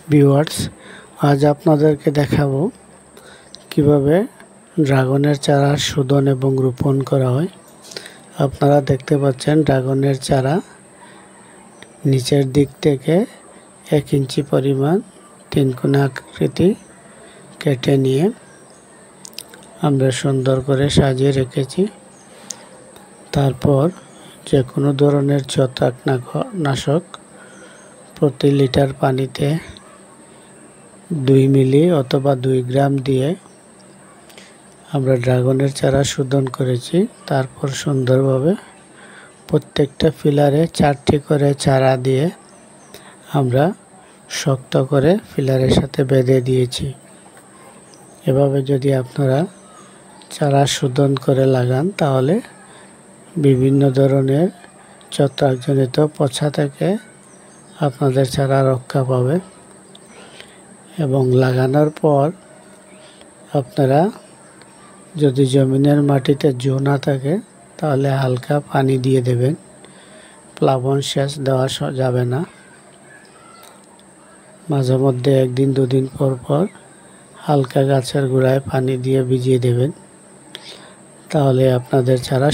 Viewers, আজ আপনাদেরকে দেখাবো কিভাবে ড্রাগনের চারা শোধন এবং রোপণ করা হয়। আপনারা দেখতে পাচ্ছেন ড্রাগনের চারা নিচের দিক থেকে 1 ইঞ্চি পরিমাণ 3 কোনা আকৃতি কেটে নিয়ে আমরা সুন্দর করে সাজিয়ে রেখেছি। তারপর যে কোনো ধরনের ছত্রাকনাশক প্রতি লিটার পানিতে 2 মিলি অথবা 2 গ্রাম দিয়ে আমরা ড্রাগনের চারা শোধন করেছি। তারপর সুন্দরভাবে প্রত্যেকটা পিলারে 4টি করে চারা দিয়ে আমরা শক্ত করে পিলারের সাথে বেঁধে দিয়েছি। এভাবে যদি আপনারা চারা শোধন করে লাগান তাহলে বিভিন্ন ধরনের ছত্রাকজনিত পচা থেকে আপনাদের চারা রক্ষা পাবে। এবং লাগানোর পর আপনারা যদি জমিনের মাটিতে জো না থাকে তাহলে হালকা পানি দিয়ে দেবেন, প্লাবন সেচ দেওয়া যাবে না। মাঝে মধ্যে 1 দিন 2 দিন পর পর হালকা গাছের গোড়ায় পানি দিয়ে ভিজিয়ে দেবেন, তাহলে আপনাদের চারা